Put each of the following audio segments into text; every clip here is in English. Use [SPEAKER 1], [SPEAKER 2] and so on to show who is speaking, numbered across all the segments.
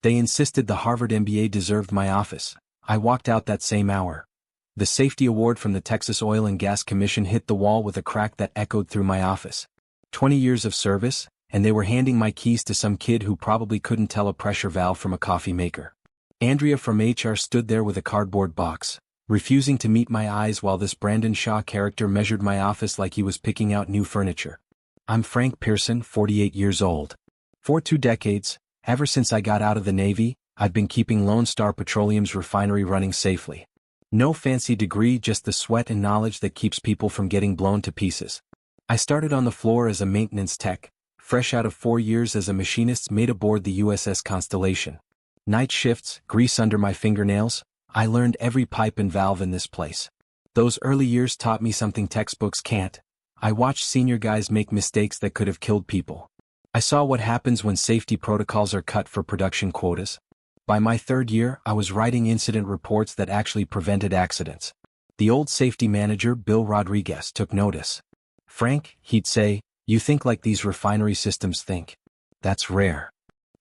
[SPEAKER 1] They insisted the Harvard MBA deserved my office. I walked out that same hour. The safety award from the Texas Oil and Gas Commission hit the wall with a crack that echoed through my office. 20 years of service, and they were handing my keys to some kid who probably couldn't tell a pressure valve from a coffee maker. Andrea from HR stood there with a cardboard box, refusing to meet my eyes while this Brandon Shaw character measured my office like he was picking out new furniture. I'm Frank Pearson, 48 years old. For 2 decades, ever since I got out of the Navy, I've been keeping Lone Star Petroleum's refinery running safely. No fancy degree, just the sweat and knowledge that keeps people from getting blown to pieces. I started on the floor as a maintenance tech, fresh out of 4 years as a machinist's mate aboard the USS Constellation. Night shifts, grease under my fingernails, I learned every pipe and valve in this place. Those early years taught me something textbooks can't. I watched senior guys make mistakes that could have killed people. I saw what happens when safety protocols are cut for production quotas. By my 3rd year, I was writing incident reports that actually prevented accidents. The old safety manager, Bill Rodriguez, took notice. "Frank," he'd say, "you think like these refinery systems think. That's rare."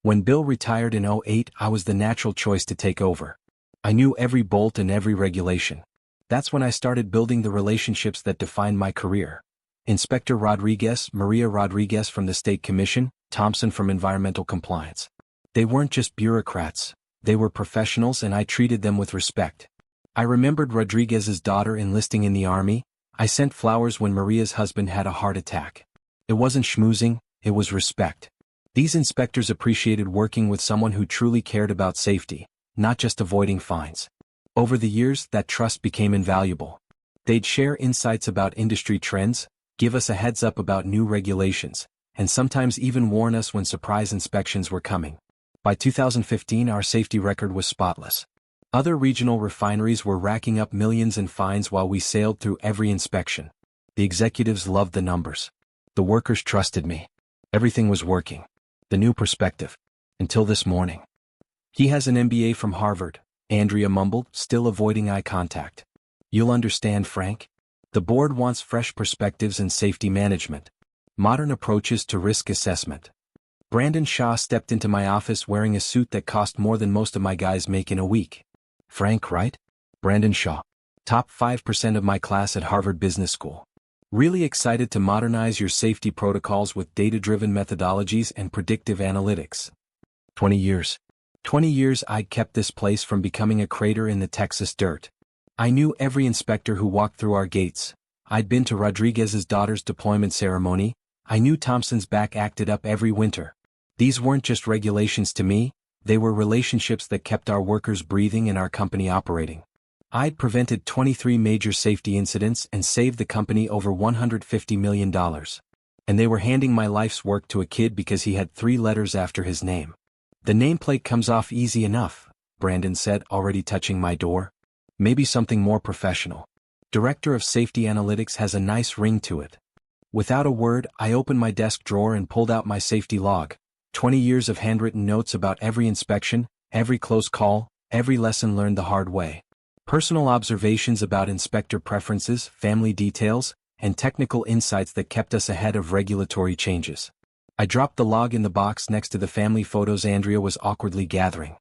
[SPEAKER 1] When Bill retired in '08, I was the natural choice to take over. I knew every bolt and every regulation. That's when I started building the relationships that defined my career. Inspector Rodriguez, Maria Rodriguez from the State Commission, Thompson from Environmental Compliance. They weren't just bureaucrats, they were professionals, and I treated them with respect. I remembered Rodriguez's daughter enlisting in the Army. I sent flowers when Maria's husband had a heart attack. It wasn't schmoozing, it was respect. These inspectors appreciated working with someone who truly cared about safety, not just avoiding fines. Over the years, that trust became invaluable. They'd share insights about industry trends, give us a heads up about new regulations, and sometimes even warn us when surprise inspections were coming. By 2015, our safety record was spotless. Other regional refineries were racking up millions in fines while we sailed through every inspection. The executives loved the numbers. The workers trusted me. Everything was working. The new perspective. Until this morning. "He has an MBA from Harvard," Andrea mumbled, still avoiding eye contact. "You'll understand, Frank. The board wants fresh perspectives in safety management. Modern approaches to risk assessment." Brandon Shaw stepped into my office wearing a suit that cost more than most of my guys make in a week. "Frank, right?" Brandon Shaw. Top 5% of my class at Harvard Business School. "Really excited to modernize your safety protocols with data-driven methodologies and predictive analytics." 20 years. 20 years I'd kept this place from becoming a crater in the Texas dirt. I knew every inspector who walked through our gates. I'd been to Rodriguez's daughter's deployment ceremony. I knew Thompson's back acted up every winter. These weren't just regulations to me, they were relationships that kept our workers breathing and our company operating. I'd prevented 23 major safety incidents and saved the company over $150 million. And they were handing my life's work to a kid because he had 3 letters after his name. "The nameplate comes off easy enough," Brandon said, already touching my door. "Maybe something more professional. Director of Safety Analytics has a nice ring to it." Without a word, I opened my desk drawer and pulled out my safety log. 20 years of handwritten notes about every inspection, every close call, every lesson learned the hard way. Personal observations about inspector preferences, family details, and technical insights that kept us ahead of regulatory changes. I dropped the log in the box next to the family photos Andrea was awkwardly gathering.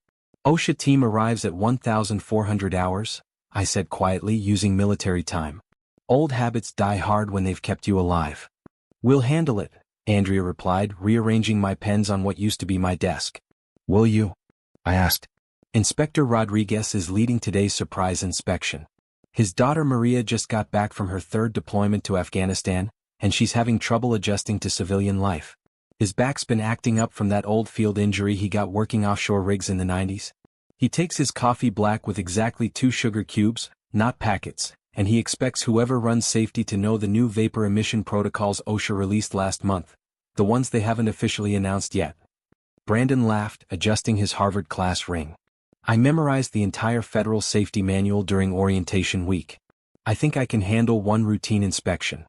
[SPEAKER 1] "OSHA team arrives at 1,400 hours, I said quietly, using military time. "Old habits die hard when they've kept you alive." "We'll handle it," Andrea replied, rearranging my pens on what used to be my desk. "Will you?" I asked. "Inspector Rodriguez is leading today's surprise inspection. His daughter Maria just got back from her 3rd deployment to Afghanistan, and she's having trouble adjusting to civilian life. His back's been acting up from that old field injury he got working offshore rigs in the 90s. He takes his coffee black with exactly 2 sugar cubes, not packets, and he expects whoever runs safety to know the new vapor emission protocols OSHA released last month, the ones they haven't officially announced yet." Brandon laughed, adjusting his Harvard class ring. "I memorized the entire federal safety manual during orientation week. I think I can handle one routine inspection."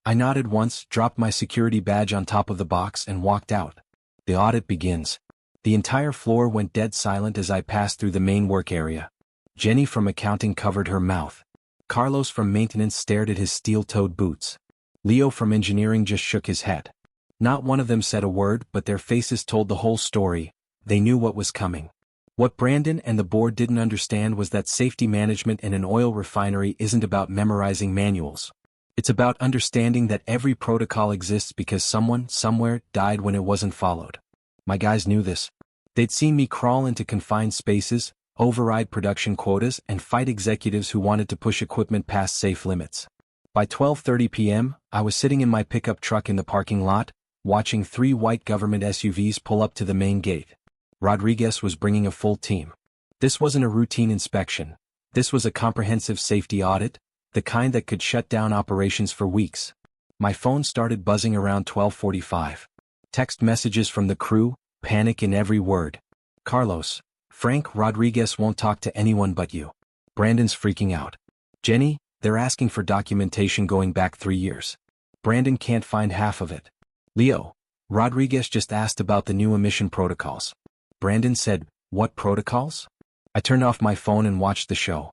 [SPEAKER 1] I nodded once, dropped my security badge on top of the box, and walked out. The audit begins. The entire floor went dead silent as I passed through the main work area. Jenny from accounting covered her mouth. Carlos from maintenance stared at his steel-toed boots. Leo from engineering just shook his head. Not one of them said a word, but their faces told the whole story. They knew what was coming. What Brandon and the board didn't understand was that safety management in an oil refinery isn't about memorizing manuals. It's about understanding that every protocol exists because someone, somewhere, died when it wasn't followed. My guys knew this. They'd seen me crawl into confined spaces, override production quotas, and fight executives who wanted to push equipment past safe limits. By 12:30 p.m., I was sitting in my pickup truck in the parking lot, watching 3 white government SUVs pull up to the main gate. Rodriguez was bringing a full team. This wasn't a routine inspection. This was a comprehensive safety audit, the kind that could shut down operations for weeks. My phone started buzzing around 12:45. Text messages from the crew, panic in every word. Carlos, Frank, Rodriguez won't talk to anyone but you. Brandon's freaking out. Jenny, they're asking for documentation going back 3 years. Brandon can't find half of it. Leo, Rodriguez just asked about the new emission protocols. Brandon said, what protocols? I turned off my phone and watched the show.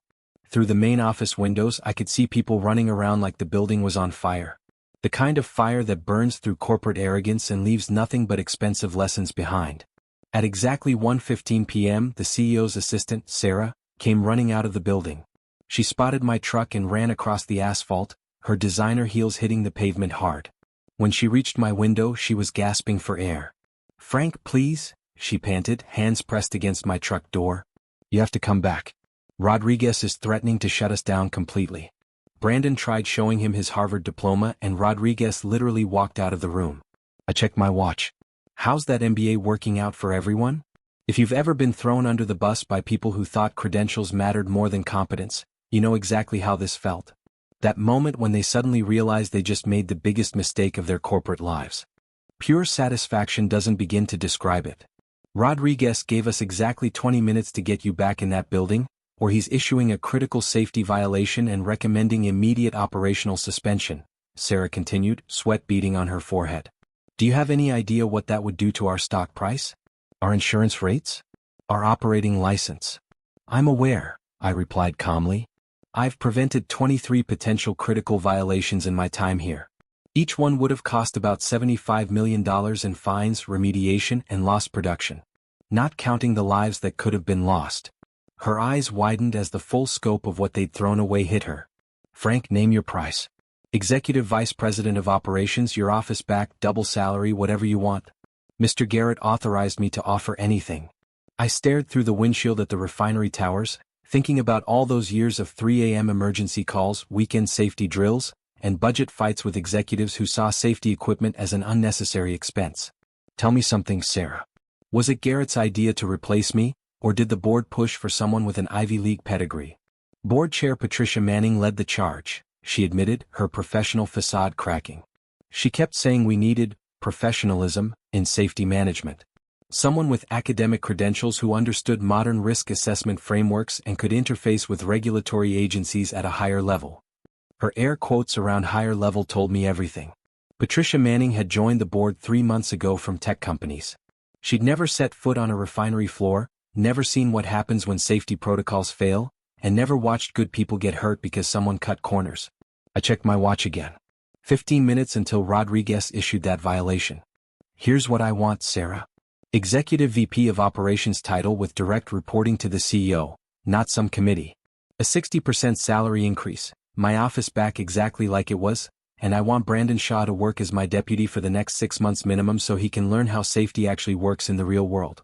[SPEAKER 1] Through the main office windows I could see people running around like the building was on fire. The kind of fire that burns through corporate arrogance and leaves nothing but expensive lessons behind. At exactly 1:15 p.m., the CEO's assistant, Sarah, came running out of the building. She spotted my truck and ran across the asphalt, her designer heels hitting the pavement hard. When she reached my window, she was gasping for air. Frank, please, she panted, hands pressed against my truck door. You have to come back. Rodriguez is threatening to shut us down completely. Brandon tried showing him his Harvard diploma and Rodriguez literally walked out of the room. I checked my watch. How's that MBA working out for everyone? If you've ever been thrown under the bus by people who thought credentials mattered more than competence, you know exactly how this felt. That moment when they suddenly realized they just made the biggest mistake of their corporate lives. Pure satisfaction doesn't begin to describe it. Rodriguez gave us exactly 20 minutes to get you back in that building, or he's issuing a critical safety violation and recommending immediate operational suspension, Sarah continued, sweat beading on her forehead. Do you have any idea what that would do to our stock price? Our insurance rates? Our operating license? I'm aware, I replied calmly. I've prevented 23 potential critical violations in my time here. Each one would have cost about $75 million in fines, remediation, and lost production. Not counting the lives that could have been lost. Her eyes widened as the full scope of what they'd thrown away hit her. Frank, name your price. Executive Vice President of Operations, your office back, double salary, whatever you want. Mr. Garrett authorized me to offer anything. I stared through the windshield at the refinery towers, thinking about all those years of 3 a.m. emergency calls, weekend safety drills, and budget fights with executives who saw safety equipment as an unnecessary expense. Tell me something, Sarah. Was it Garrett's idea to replace me, or did the board push for someone with an Ivy League pedigree? Board Chair Patricia Manning led the charge, she admitted, her professional facade cracking. She kept saying we needed professionalism in safety management. Someone with academic credentials who understood modern risk assessment frameworks and could interface with regulatory agencies at a higher level. Her air quotes around higher level told me everything. Patricia Manning had joined the board 3 months ago from tech companies. She'd never set foot on a refinery floor, never seen what happens when safety protocols fail, and never watched good people get hurt because someone cut corners. I checked my watch again. 15 minutes until Rodriguez issued that violation. Here's what I want, Sarah. Executive VP of Operations title with direct reporting to the CEO, not some committee. A 60% salary increase, my office back exactly like it was, and I want Brandon Shaw to work as my deputy for the next 6 months minimum so he can learn how safety actually works in the real world.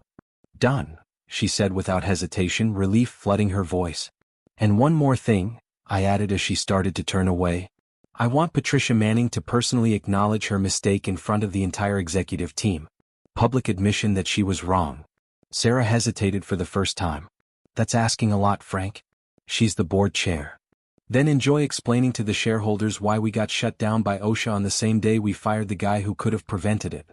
[SPEAKER 1] Done, she said without hesitation, relief flooding her voice. And one more thing, I added as she started to turn away. I want Patricia Manning to personally acknowledge her mistake in front of the entire executive team. Public admission that she was wrong. Sarah hesitated for the first time. That's asking a lot, Frank. She's the board chair. Then enjoy explaining to the shareholders why we got shut down by OSHA on the same day we fired the guy who could have prevented it.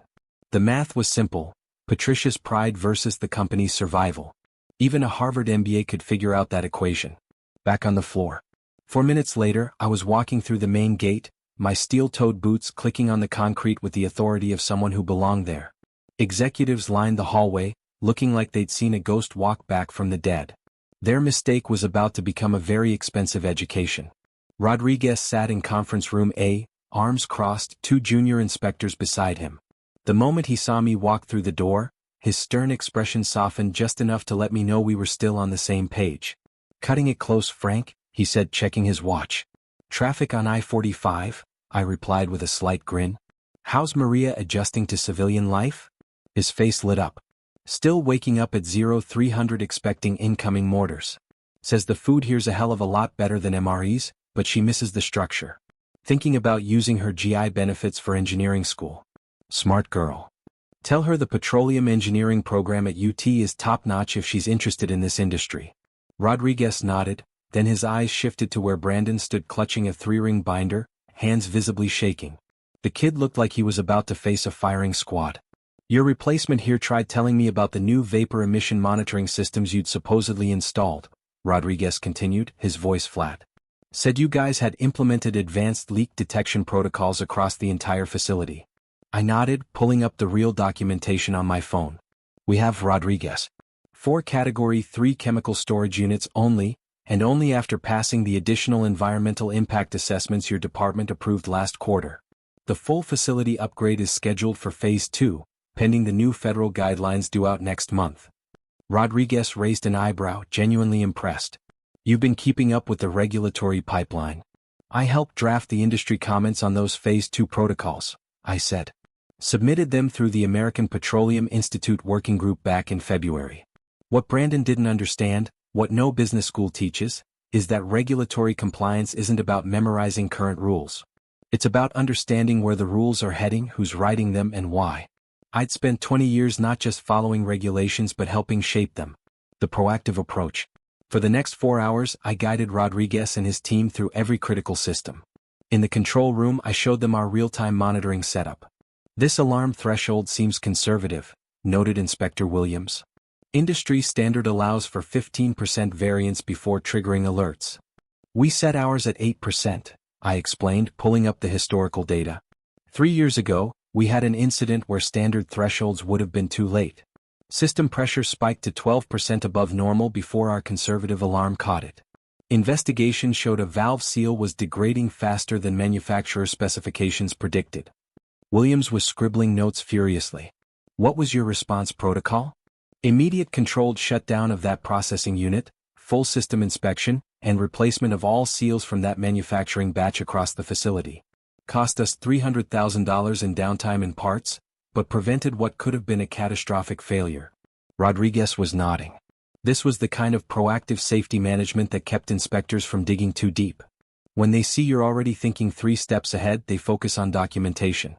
[SPEAKER 1] The math was simple. Patricia's pride versus the company's survival. Even a Harvard MBA could figure out that equation. Back on the floor. 4 minutes later, I was walking through the main gate, my steel-toed boots clicking on the concrete with the authority of someone who belonged there. Executives lined the hallway, looking like they'd seen a ghost walk back from the dead. Their mistake was about to become a very expensive education. Rodriguez sat in conference room A, arms crossed, 2 junior inspectors beside him. The moment he saw me walk through the door, His stern expression softened just enough to let me know we were still on the same page. "Cutting it close, Frank," he said, checking his watch. "Traffic on I-45, I replied with a slight grin. "How's Maria adjusting to civilian life?" His face lit up. "Still waking up at 0300 expecting incoming mortars. Says the food here's a hell of a lot better than MRE's, but she misses the structure. Thinking about using her GI benefits for engineering school. Smart girl. Tell her the petroleum engineering program at UT is top-notch if she's interested in this industry." Rodriguez nodded, then his eyes shifted to where Brandon stood clutching a 3-ring binder, hands visibly shaking. The kid looked like he was about to face a firing squad. "Your replacement here tried telling me about the new vapor emission monitoring systems you'd supposedly installed," Rodriguez continued, his voice flat. "Said you guys had implemented advanced leak detection protocols across the entire facility." I nodded, pulling up the real documentation on my phone. "We have, Rodriguez. 4 Category 3 chemical storage units only, and only after passing the additional environmental impact assessments your department approved last quarter. The full facility upgrade is scheduled for Phase 2, pending the new federal guidelines due out next month." Rodriguez raised an eyebrow, genuinely impressed. "You've been keeping up with the regulatory pipeline." "I helped draft the industry comments on those Phase 2 protocols," I said. "Submitted them through the American Petroleum Institute Working Group back in February." What Brandon didn't understand, what no business school teaches, is that regulatory compliance isn't about memorizing current rules. It's about understanding where the rules are heading, who's writing them, and why. I'd spent 20 years not just following regulations but helping shape them. The proactive approach. For the next 4 hours, I guided Rodriguez and his team through every critical system. In the control room, I showed them our real-time monitoring setup. "This alarm threshold seems conservative," noted Inspector Williams. "Industry standard allows for 15% variance before triggering alerts. We set ours at 8%, I explained, pulling up the historical data. 3 years ago, we had an incident where standard thresholds would have been too late. System pressure spiked to 12% above normal before our conservative alarm caught it. Investigation showed a valve seal was degrading faster than manufacturer specifications predicted." Williams was scribbling notes furiously. "What was your response protocol?" "Immediate controlled shutdown of that processing unit, full system inspection, and replacement of all seals from that manufacturing batch across the facility. Cost us $300,000 in downtime and parts, but prevented what could have been a catastrophic failure." Rodriguez was nodding. This was the kind of proactive safety management that kept inspectors from digging too deep. When they see you're already thinking 3 steps ahead, they focus on documentation.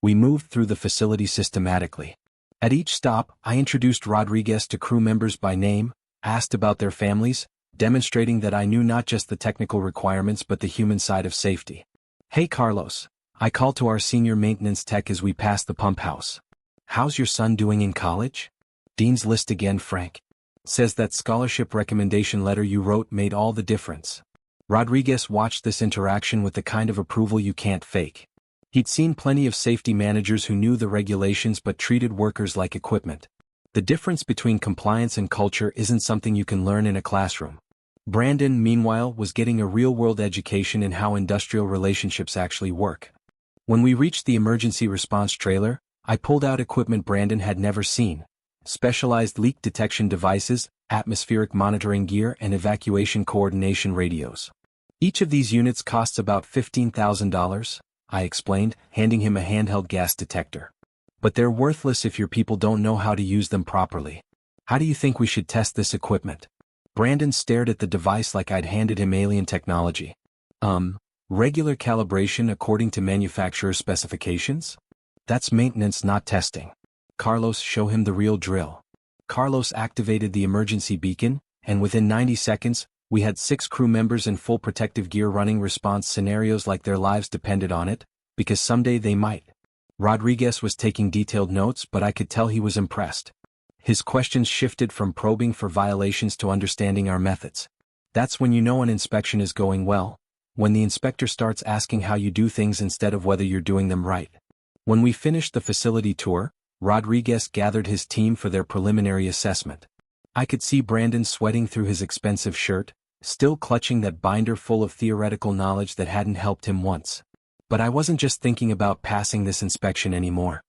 [SPEAKER 1] We moved through the facility systematically. At each stop, I introduced Rodriguez to crew members by name, asked about their families, demonstrating that I knew not just the technical requirements but the human side of safety. "Hey Carlos," I called to our senior maintenance tech as we passed the pump house. "How's your son doing in college?" "Dean's List again, Frank. Says that scholarship recommendation letter you wrote made all the difference." Rodriguez watched this interaction with the kind of approval you can't fake. He'd seen plenty of safety managers who knew the regulations but treated workers like equipment. The difference between compliance and culture isn't something you can learn in a classroom. Brandon, meanwhile, was getting a real-world education in how industrial relationships actually work. When we reached the emergency response trailer, I pulled out equipment Brandon had never seen: specialized leak detection devices, atmospheric monitoring gear, and evacuation coordination radios. Each of these units costs about $15,000, I explained, handing him a handheld gas detector. "But they're worthless if your people don't know how to use them properly. How do you think we should test this equipment?" Brandon stared at the device like I'd handed him alien technology. Regular calibration according to manufacturer specifications? That's maintenance, not testing." "Carlos, show him the real drill." Carlos activated the emergency beacon, and within 90 seconds, we had 6 crew members in full protective gear running response scenarios like their lives depended on it, because someday they might. Rodriguez was taking detailed notes, but I could tell he was impressed. His questions shifted from probing for violations to understanding our methods. That's when you know an inspection is going well, when the inspector starts asking how you do things instead of whether you're doing them right. When we finished the facility tour, Rodriguez gathered his team for their preliminary assessment. I could see Brandon sweating through his expensive shirt, still clutching that binder full of theoretical knowledge that hadn't helped him once. But I wasn't just thinking about passing this inspection anymore.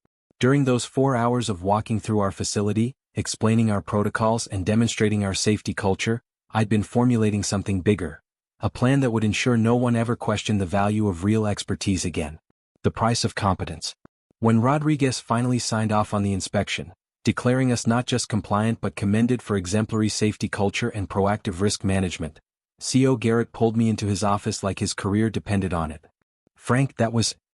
[SPEAKER 1] During those 4 hours of walking through our facility, explaining our protocols and demonstrating our safety culture, I'd been formulating something bigger. A plan that would ensure no one ever questioned the value of real expertise again. The price of competence. When Rodriguez finally signed off on the inspection, declaring us not just compliant but commended for exemplary safety culture and proactive risk management, CO Garrett pulled me into his office like his career depended on it. "Frank,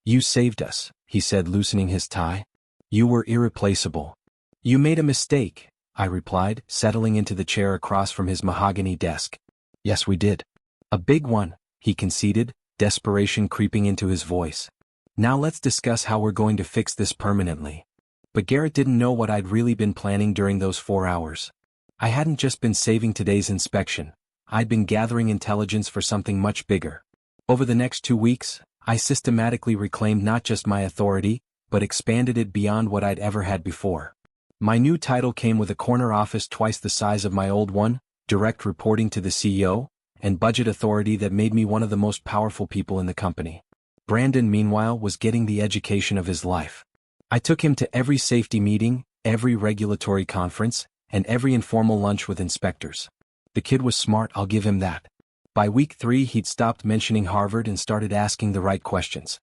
[SPEAKER 1] you saved us," he said, loosening his tie. "You were irreplaceable." "You made a mistake," I replied, settling into the chair across from his mahogany desk. "Yes, we did." "A big one," he conceded, desperation creeping into his voice. "Now let's discuss how we're going to fix this permanently." But Garrett didn't know what I'd really been planning during those 4 hours. I hadn't just been saving today's inspection. I'd been gathering intelligence for something much bigger. Over the next 2 weeks, I systematically reclaimed not just my authority, but expanded it beyond what I'd ever had before. My new title came with a corner office twice the size of my old one, direct reporting to the CEO, and budget authority that made me one of the most powerful people in the company. Brandon, meanwhile, was getting the education of his life. I took him to every safety meeting, every regulatory conference, and every informal lunch with inspectors. The kid was smart, I'll give him that. By week 3 he'd stopped mentioning Harvard and started asking the right questions.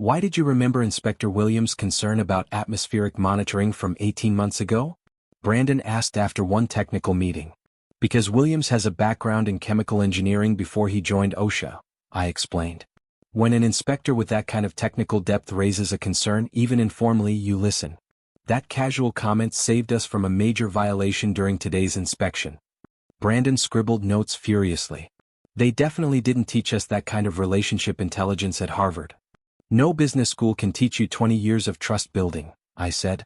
[SPEAKER 1] "Why did you remember Inspector Williams' concern about atmospheric monitoring from 18 months ago?" Brandon asked after one technical meeting. "Because Williams has a background in chemical engineering before he joined OSHA," I explained. "When an inspector with that kind of technical depth raises a concern, even informally, you listen." That casual comment saved us from a major violation during today's inspection. Brandon scribbled notes furiously. "They definitely didn't teach us that kind of relationship intelligence at Harvard." "No business school can teach you 20 years of trust building," I said.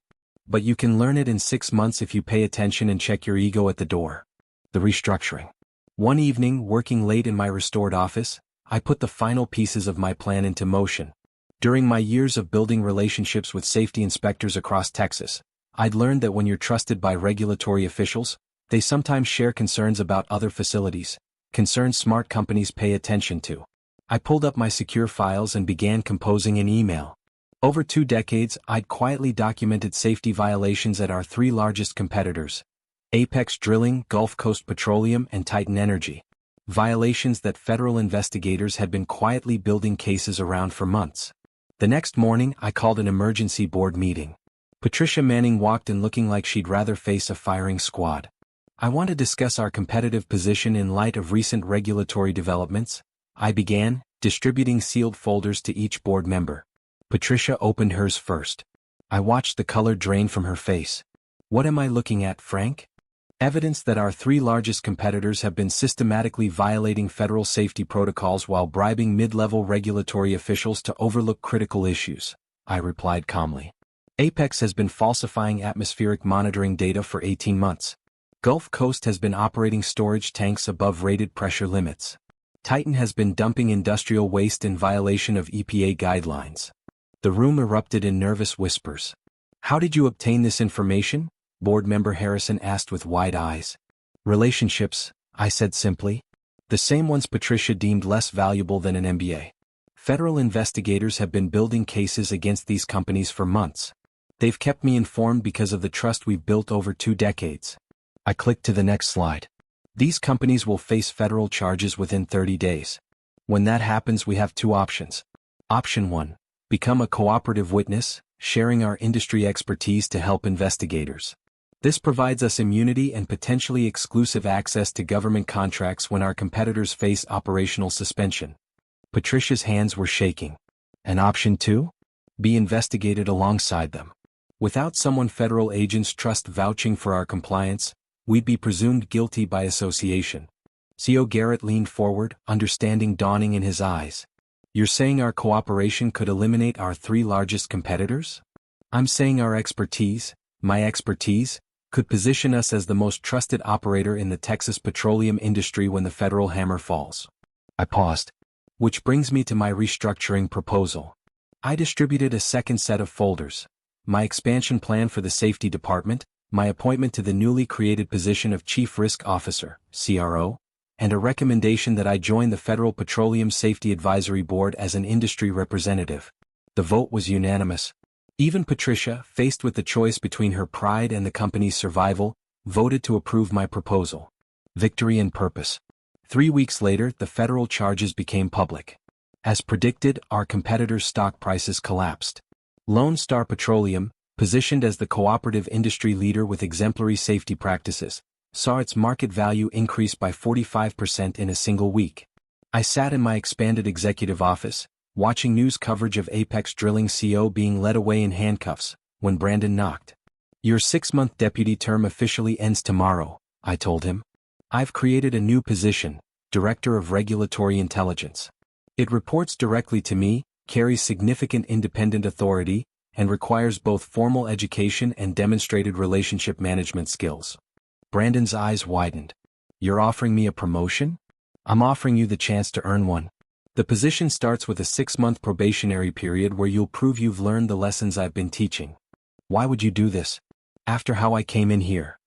[SPEAKER 1] "But you can learn it in 6 months if you pay attention and check your ego at the door." The restructuring. One evening, working late in my restored office, I put the final pieces of my plan into motion. During my years of building relationships with safety inspectors across Texas, I'd learned that when you're trusted by regulatory officials, they sometimes share concerns about other facilities, concerns smart companies pay attention to. I pulled up my secure files and began composing an email. Over 2 decades, I'd quietly documented safety violations at our 3 largest competitors: Apex Drilling, Gulf Coast Petroleum, and Titan Energy. Violations that federal investigators had been quietly building cases around for months. The next morning, I called an emergency board meeting. Patricia Manning walked in looking like she'd rather face a firing squad. "I want to discuss our competitive position in light of recent regulatory developments," I began, distributing sealed folders to each board member. Patricia opened hers first. I watched the color drain from her face. "What am I looking at, Frank?" "Evidence that our 3 largest competitors have been systematically violating federal safety protocols while bribing mid-level regulatory officials to overlook critical issues," I replied calmly. "Apex has been falsifying atmospheric monitoring data for 18 months. Gulf Coast has been operating storage tanks above rated pressure limits. Titan has been dumping industrial waste in violation of EPA guidelines." The room erupted in nervous whispers. "How did you obtain this information?" Board member Harrison asked with wide eyes. "Relationships," I said simply. "The same ones Patricia deemed less valuable than an MBA. Federal investigators have been building cases against these companies for months. They've kept me informed because of the trust we've built over 2 decades. I clicked to the next slide. "These companies will face federal charges within 30 days. When that happens, we have 2 options. Option 1, become a cooperative witness, sharing our industry expertise to help investigators. This provides us immunity and potentially exclusive access to government contracts when our competitors face operational suspension." Patricia's hands were shaking. "And option 2? Be investigated alongside them. Without someone federal agents trust vouching for our compliance, we'd be presumed guilty by association." CO Garrett leaned forward, understanding dawning in his eyes. "You're saying our cooperation could eliminate our 3 largest competitors?" "I'm saying our expertise, my expertise, could position us as the most trusted operator in the Texas petroleum industry when the federal hammer falls." I paused. "Which brings me to my restructuring proposal." I distributed a second set of folders. My expansion plan for the safety department, my appointment to the newly created position of Chief Risk Officer, CRO, and a recommendation that I join the Federal Petroleum Safety Advisory Board as an industry representative. The vote was unanimous. Even Patricia, faced with the choice between her pride and the company's survival, voted to approve my proposal. Victory and purpose. 3 weeks later, the federal charges became public. As predicted, our competitors' stock prices collapsed. Lone Star Petroleum, positioned as the cooperative industry leader with exemplary safety practices, saw its market value increase by 45% in a single week. I sat in my expanded executive office, watching news coverage of Apex Drilling CO being led away in handcuffs, when Brandon knocked. "Your 6-month deputy term officially ends tomorrow," I told him. "I've created a new position, Director of Regulatory Intelligence. It reports directly to me, carries significant independent authority, and requires both formal education and demonstrated relationship management skills." Brandon's eyes widened. "You're offering me a promotion?" "I'm offering you the chance to earn one. The position starts with a 6-month probationary period where you'll prove you've learned the lessons I've been teaching." "Why would you do this?" "After how I came in here."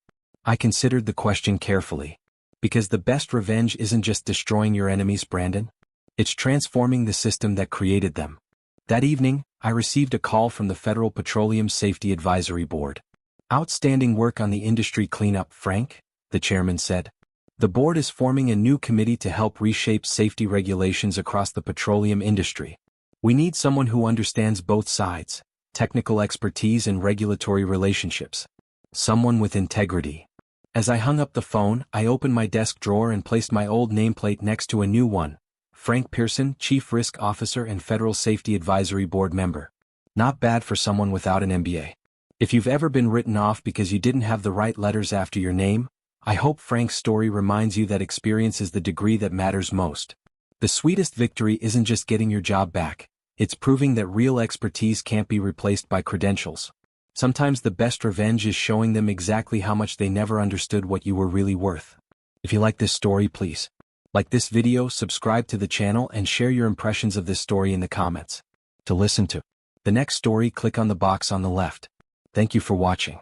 [SPEAKER 1] I considered the question carefully. "Because the best revenge isn't just destroying your enemies, Brandon. It's transforming the system that created them." That evening, I received a call from the Federal Petroleum Safety Advisory Board. "Outstanding work on the industry cleanup, Frank," the chairman said. "The board is forming a new committee to help reshape safety regulations across the petroleum industry. We need someone who understands both sides, technical expertise and regulatory relationships. Someone with integrity." As I hung up the phone, I opened my desk drawer and placed my old nameplate next to a new one. Frank Pearson, Chief Risk Officer and Federal Safety Advisory Board member. Not bad for someone without an MBA. If you've ever been written off because you didn't have the right letters after your name, I hope Frank's story reminds you that experience is the degree that matters most. The sweetest victory isn't just getting your job back, it's proving that real expertise can't be replaced by credentials. Sometimes the best revenge is showing them exactly how much they never understood what you were really worth. If you like this story, please like this video, subscribe to the channel and share your impressions of this story in the comments. To listen to the next story, click on the box on the left. Thank you for watching.